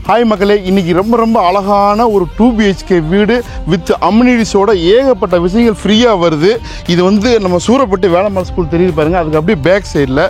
Hi மக்களே, இன்னைக்கு ரொம்ப அழகான ஒரு 2 BHK வீடு வித் அம்யூனிட்டிஸோட ஏகப்பட்ட விஷயங்கள் ஃப்ரீயாக வருது. இது வந்து நம்ம சூரப்பட்டு வேளம்மாள் ஸ்கூல் தெரியுது பாருங்கள், அதுக்கு அப்படியே பேக் சைடில்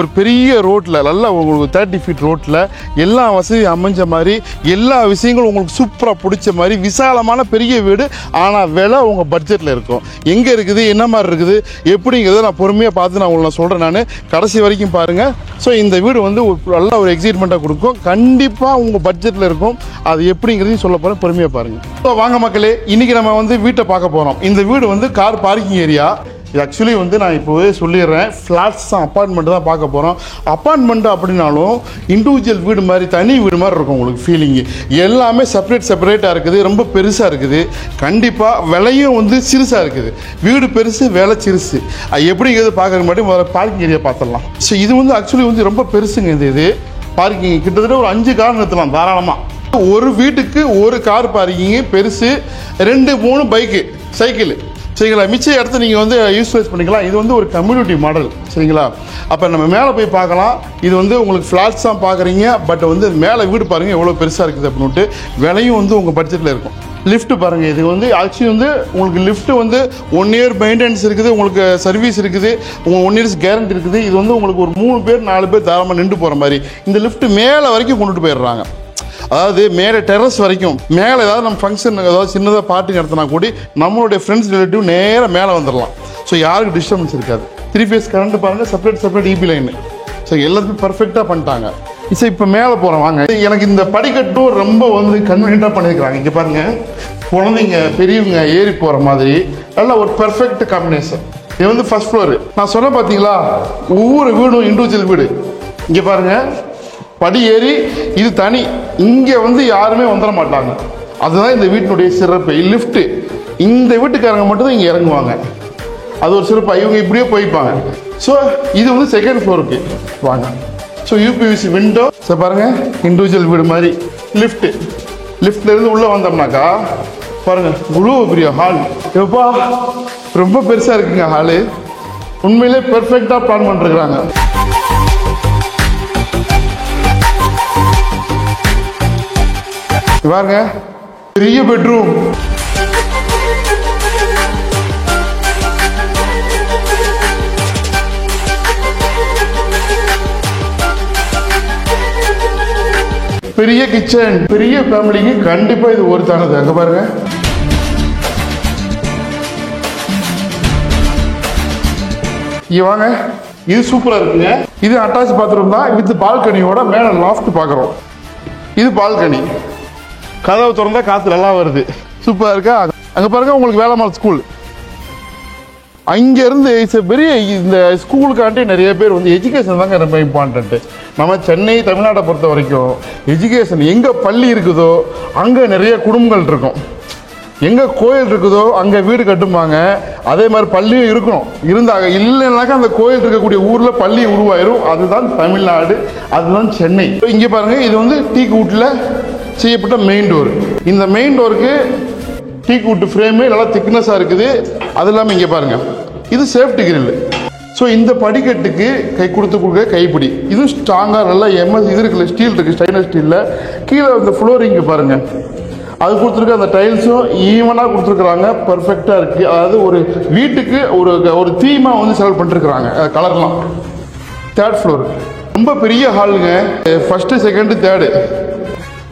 ஒரு பெரிய ரோட்டில் நல்லா உங்களுக்கு 30 feet ரோட்டில் எல்லா வசதியும் அமைஞ்ச மாதிரி எல்லா விஷயங்களும் உங்களுக்கு சூப்பராக பிடிச்ச மாதிரி விசாலமான பெரிய வீடு. ஆனால் விலை உங்கள் பட்ஜெட்டில் இருக்கும். எங்கே இருக்குது, என்ன மாதிரி இருக்குது, எப்படிங்கிறத நான் பொறுமையாக பார்த்து நான் உங்களுக்கு சொல்கிறேன். நான் கடைசி வரைக்கும் பாருங்கள். ஸோ இந்த வீடு வந்து நல்ல ஒரு எக்ஸைட்மெண்ட்டாக கொடுக்கும். கண்டிப்பாக உங்கள் பட்ஜெட்டில் இருக்கும். அது எப்படிங்கிறதையும் சொல்ல போகிறேன், பொறுமையாக பாருங்கள். ஸோ வாங்க மக்களே, இன்றைக்கி நம்ம வந்து வீட்டை பார்க்க போகிறோம். இந்த வீடு வந்து கார் பார்க்கிங் ஏரியா. இது ஆக்சுவலி வந்து நான் இப்போவே சொல்லிடுறேன், ஃப்ளாட்ஸ் தான், அப்பார்ட்மெண்ட் தான் பார்க்க போகிறோம். அப்பார்ட்மெண்ட் அப்படின்னாலும் இண்டிவிஜுவல் வீடு மாதிரி, தனி வீடு மாதிரி இருக்கும் உங்களுக்கு ஃபீலிங்கு. எல்லாமே செப்பரேட்டாக இருக்குது, ரொம்ப பெருசாக இருக்குது. கண்டிப்பாக விலையும் வந்து சிறுசாக இருக்குது. வீடு பெருசு, விலை சிறுசு. அது எப்படிங்கிறது பார்க்குற மாதிரி முதல்ல பார்க்கிங் ஏரியா பார்த்துடலாம். ஸோ இது வந்து ஆக்சுவலி வந்து ரொம்ப பெருசுங்க. இது பார்க்கிங் கிட்டத்தட்ட ஒரு 5 கார் நிறுத்தலாம் தாராளமாக. ஒரு வீட்டுக்கு ஒரு கார் பார்க்கிங்கு பெருசு, 2-3 பைக்கு, சைக்கிள், சரிங்களா. மிச்ச இடத்த நீங்கள் வந்து யூஸ்ஃபைஸ் பண்ணிக்கலாம். இது வந்து ஒரு கம்யூனிட்டி மாடல், சரிங்களா. அப்போ நம்ம மேலே போய் பார்க்கலாம். இது வந்து உங்களுக்கு ஃப்ளாட்ஸ் தான் பார்க்குறீங்க, பட் வந்து மேலே வீடு பாருங்கள் எவ்வளோ பெருசாக இருக்குது அப்படின்ட்டு. விலையும் வந்து உங்கள் பட்ஜெட்டில் இருக்கும். லிஃப்ட் பாருங்கள், இது வந்து ஆக்சுவலி வந்து உங்களுக்கு லிஃப்ட் வந்து 1 year மெயின்டெனன்ஸ் இருக்குது, உங்களுக்கு சர்வீஸ் இருக்குது, உங்களுக்கு 1 years கேரண்டி இருக்குது. இது வந்து உங்களுக்கு ஒரு 3 பேர் 4 பேர் தாராளமாக நின்று போகிற மாதிரி இந்த லிஃப்ட் மேலே வரைக்கும் கொண்டுட்டு போயிடுறாங்க. அதாவது மேலே டெரஸ் வரைக்கும். மேலே ஏதாவது நம்ம ஃபங்க்ஷன் ஏதாவது சின்னதாக பார்ட்டி நடத்தினா கூடி நம்மளுடைய ஃப்ரெண்ட்ஸ் ரிலேட்டிவ் நேராக மேலே வந்துடலாம். ஸோ யாருக்கு டிஸ்டர்பன்ஸ் இருக்காது. 3 phase கரண்ட் பாருங்கள், செப்பரேட் EB லைனு. ஸோ எல்லாத்தையும் பர்ஃபெக்டாக பண்ணிட்டாங்க. ஸோ இப்போ மேலே போகிறோம் வாங்க. எனக்கு இந்த படிக்கட்டும் ரொம்ப வந்து கன்வீனியண்ட்டாக பண்ணியிருக்கிறாங்க. இங்கே பாருங்கள், குழந்தைங்க பெரியவங்க ஏறி போகிற மாதிரி நல்ல ஒரு பர்ஃபெக்ட் காம்பினேஷன். இது வந்து ஃபர்ஸ்ட் ஃப்ளோரு. நான் சொன்னேன் பார்த்தீங்களா, ஒவ்வொரு வீடும் இண்டிவிஜுவல் வீடு. இங்கே பாருங்கள், படி ஏறி இது தனி. இங்கே வந்து யாருமே வந்துட மாட்டாங்க. அதுதான் இந்த வீட்டினுடைய சிறப்பு. லிஃப்ட்டு இந்த வீட்டுக்காரங்க மட்டும்தான் இங்கே இறங்குவாங்க. அது ஒரு சிறப்பு. இவங்க இப்படியே போய்ப்பாங்க. ஸோ இது வந்து செகண்ட் ஃப்ளோருக்கு வாங்க. So UPVC window. ஸோ பாருங்கள், இண்டிவிஜுவல் வீடு மாதிரி. லிஃப்ட்லேருந்து உள்ளே வந்தோம்னாக்கா பாருங்கள், இவ்வளோ பெரிய ஹால். எப்பா ரொம்ப பெருசாக இருக்குங்க ஹாலு. உண்மையிலே பெர்ஃபெக்டாக பிளான் பண்ணிருக்கிறாங்க. பாருங்க, பெரிய பெட்ரூம். பெரிய கிச்சன். பெரிய ஃபேமிலிக்கு கண்டிப்பா இது ஒருத்தானது. அங்க பாருங்க, இங்க வாங்க, இது சூப்பரா இருக்குங்க. இது அட்டாச் பாத்ரூம் தான் வித் பால்கனியோட. மேல லாஃப்ட் பாக்குறோம். இது பால்கனி. கதவு திறந்தா காற்று நல்லா வருது. சூப்பராக இருக்கா. அங்கே பாருங்க, உங்களுக்கு வேளம்மாள் ஸ்கூல். அங்கேருந்து பெரிய இந்த ஸ்கூலுக்காண்டி நிறைய பேர் வந்து எஜுகேஷன் தாங்க ரொம்ப இம்பார்ட்டண்ட்டு. நம்ம சென்னை தமிழ்நாட்டை பொறுத்த வரைக்கும் எஜுகேஷன் எங்கே பள்ளி இருக்குதோ அங்கே நிறைய குடும்பங்கள் இருக்கும். எங்கே கோயில் இருக்குதோ அங்கே வீடு கட்டுப்பாங்க. அதே மாதிரி பள்ளியும் இருக்கணும். இருந்தாங்க இல்லைன்னாக்கா அந்த கோயில் இருக்கக்கூடிய ஊரில் பள்ளி உருவாயிரும். அதுதான் தமிழ்நாடு, அதுதான் சென்னை. இங்கே பாருங்கள், இது வந்து டீக் வுட்டில் செய்யப்பட்ட மெயின் டோர். இந்த மெயின் டோருக்கு டீக் வுட் ஃப்ரேமு நல்லா திக்னஸாக இருக்குது. அது இல்லாமல் இங்கே பாருங்கள், இது சேஃப்டி கிரில். ஸோ இந்த படிக்கட்டுக்கு கை கொடுக்க கைப்பிடி. இதுவும் ஸ்ட்ராங்காக நல்லா இது இருக்குல்ல, ஸ்டீல் இருக்குது, ஸ்டைனஸ் ஸ்டீலில். கீழே இந்த ஃப்ளோரிங்கு பாருங்கள், அது கொடுத்துருக்க அந்த டைல்ஸும் ஈவனாக கொடுத்துருக்குறாங்க. பர்ஃபெக்டாக இருக்குது. அதாவது ஒரு வீட்டுக்கு ஒரு தீமாக வந்து செலக்ட் பண்ணிருக்கிறாங்க கலர்லாம். 3rd ஃப்ளோர் ரொம்ப பெரிய ஹாலுங்க. First, second, third.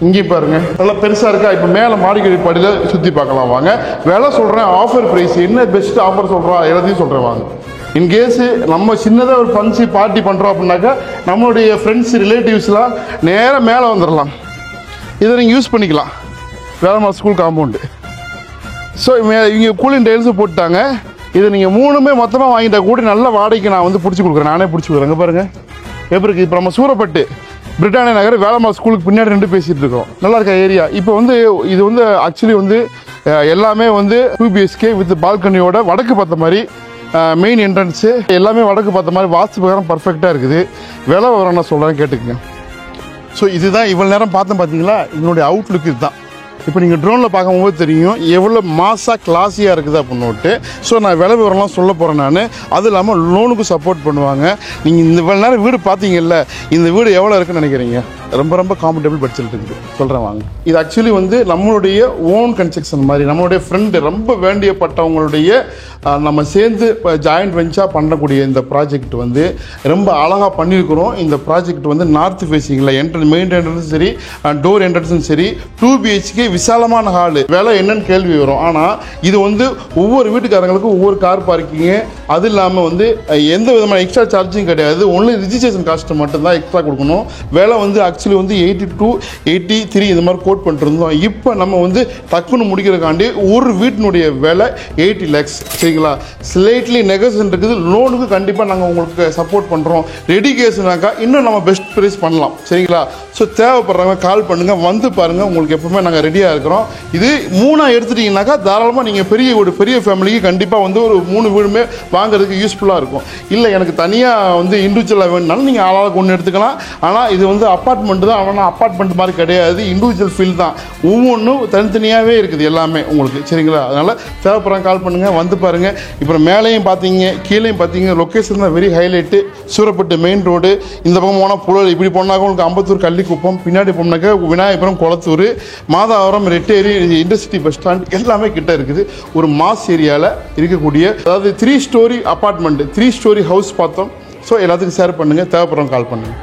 இங்கே பாருங்க, நல்லா பெருசாக இருக்கா. இப்போ மேலே மாடிக்கடி படியில் சுற்றி பார்க்கலாம் வாங்க. விலை சொல்கிறேன், ஆஃபர் ப்ரைஸ் என்ன பெஸ்ட் ஆஃபர் சொல்கிறோம் எல்லாத்தையும் சொல்கிறேன் வாங்க. இன்கேஸு நம்ம சின்னதாக ஒரு ஃபங்க்ஷன் பார்ட்டி பண்ணுறோம் அப்படின்னாக்கா நம்மளுடைய ஃப்ரெண்ட்ஸ் ரிலேட்டிவ்ஸ்லாம் நேராக மேலே வந்துடலாம். இதை நீங்கள் யூஸ் பண்ணிக்கலாம். Velammal school compound. ஸோ இவங்க கூலிங் டைல்ஸும் போட்டாங்க. இதை நீங்கள் 3மே மொத்தமாக வாங்கிட்டா கூட நல்ல வாடகைக்கு நான் வந்து பிடிச்சி கொடுக்குறேன். நானே பிடிச்சி கொடுக்குறேன். அங்கே பாருங்கள் எப்படி இருக்குது. இப்போ நம்ம சூரப்பட்டு பிரிட்டானியா நகர் வேளம்மாள் ஸ்கூலுக்கு பின்னாடி 2 பேசிகிட்டு இருக்கோம். நல்லா இருக்க ஏரியா. இப்போ வந்து இது வந்து ஆக்சுவலி வந்து எல்லாமே வந்து 2 BHK வித் பால்கனியோட வடக்கு பார்த்த மாதிரி மெயின் என்ட்ரன்ஸு எல்லாமே வடக்கு பார்த்த மாதிரி வாஸ்து பிரகாரம் பர்ஃபெக்டாக இருக்குது. விலை வர நான் சொல்கிறேன் கேட்டுக்குங்க. ஸோ இதுதான் இவ்வளோ நேரம் பார்த்தேன் பார்த்தீங்களா, இதனுடைய அவுட்லுக் இதுதான். இப்போ நீங்கள் ட்ரோனில் பார்க்கும்போது தெரியும் எவ்வளோ மாசாக கிளாஸியாக இருக்குது அப்படின்னுட்டு. ஸோ நான் விலை விவரம்லாம் சொல்ல போகிறேன் நான். அது இல்லாமல் லோனுக்கு சப்போர்ட் பண்ணுவாங்க. நீங்கள் இந்த இவ்வளோ நேரம் வீடு பார்த்தீங்கல்ல, இந்த வீடு எவ்வளோ இருக்குன்னு நினைக்கிறீங்க? ரொம்ப ரொம்ப காம்பர்டபுள் பட்ஜெட் இருக்குது. சொல்கிறேன் வாங்க. இது ஆக்சுவலி வந்து நம்மளுடைய ஓன் கன்ஸ்ட்ரக்ஷன் மாதிரி, நம்மளுடைய ஃப்ரெண்டு ரொம்ப வேண்டியப்பட்டவங்களுடைய நம்ம சேர்ந்து இப்போ ஜாயிண்ட் வெஞ்சாக பண்ணக்கூடிய இந்த ப்ராஜெக்ட் வந்து ரொம்ப அழகாக பண்ணியிருக்கிறோம். இந்த ப்ராஜெக்ட் வந்து நார்த் ஃபேஸிங்கில் மெயின் என்ட்ரன்ஸும் சரி, டோர் என்ட்ரன்ஸும் சரி, 2 BHK விசாலமான ஹாலு. விலை என்னன்னு கேள்வி வரும். ஆனால் இது வந்து ஒவ்வொரு வீட்டுக்காரங்களுக்கும் ஒவ்வொரு கார் பார்க்கிங்கு, அது இல்லாமல் வந்து எந்த விதமான எக்ஸ்ட்ரா சார்ஜும் கிடையாது. ஒன்லி ரிஜிஸ்ட்ரேஷன் காஸ்ட்டு மட்டும்தான் எக்ஸ்ட்ரா கொடுக்கணும். விலை வந்து ஆக்சுவலி வந்து 82, 83 இந்த மாதிரி கோட் பண்ணிருந்தோம். இப்போ நம்ம வந்து டக்குன்னு முடிக்கிறதுக்காண்டி ஒரு வீட்டினுடைய விலை 80 lakhs. சரிங்களா? ஸ்லைட்லி நெகோசியேஷன் இருக்குது. லோனுக்கு கண்டிப்பாக நாங்கள் உங்களுக்கு சப்போர்ட் பண்ணுறோம். ரெடி கேஸ்னாக்கா இன்னும் நம்ம பெஸ்ட் ப்ரைஸ் பண்ணலாம். சரிங்களா? ஸோ தேவைப்படுறவங்க கால் பண்ணுங்கள், வந்து பாருங்கள். உங்களுக்கு எப்பவுமே நாங்கள் ரெடியாக இருக்கிறோம். இது 3 எடுத்துட்டிங்கனாக்கா தாராளமாக நீங்கள் பெரிய ஃபேமிலிக்கு கண்டிப்பாக வந்து ஒரு 3 வீடுமே வாங்குறதுக்கு யூஸ்ஃபுல்லாக இருக்கும். இல்லை எனக்கு தனியாக வந்து இண்டிவிஜுவலாக வேணுனாலும் நீங்கள் ஆளாளுக்கு ஒன்று எடுத்துக்கலாம். ஆனால் இது வந்து அப்பார்ட்மெண்ட் தான். ஆனால் அப்பார்ட்மெண்ட் மாதிரி கிடையாது, இண்டிவிஜுவல் ஃபீல் தான். ஒவ்வொன்றும் தனித்தனியாகவே இருக்குது எல்லாமே உங்களுக்கு. சரிங்களா? அதனால் தேவைப்படுறாங்க கால் பண்ணுங்கள், வந்து பாருங்கள். இப்போ மேலேயும் பார்த்தீங்க, கீழேயும் பார்த்தீங்க, லொக்கேஷன் தான் very highlight. Surapattu main road. இந்த பக்கம் போனால் புழல், இப்படி போனாக்க உங்களுக்கு அம்பத்தூர் கள்ளிக்குப்பம், பின்னாடி போனாக்க Vinayakapuram, Kolathur, Madhavaram, Retteri, industry bus stand எல்லாமே கிட்ட இருக்குது. ஒரு மாஸ் ஏரியாவில் இருக்கக்கூடிய, அதாவது 3 story அப்பார்ட்மெண்ட், 3 story ஹவுஸ் பார்த்தோம். ஸோ எல்லாத்துக்கும் ஷேர் பண்ணுங்கள், தேவைப்படுறவங்க கால் பண்ணுங்கள்.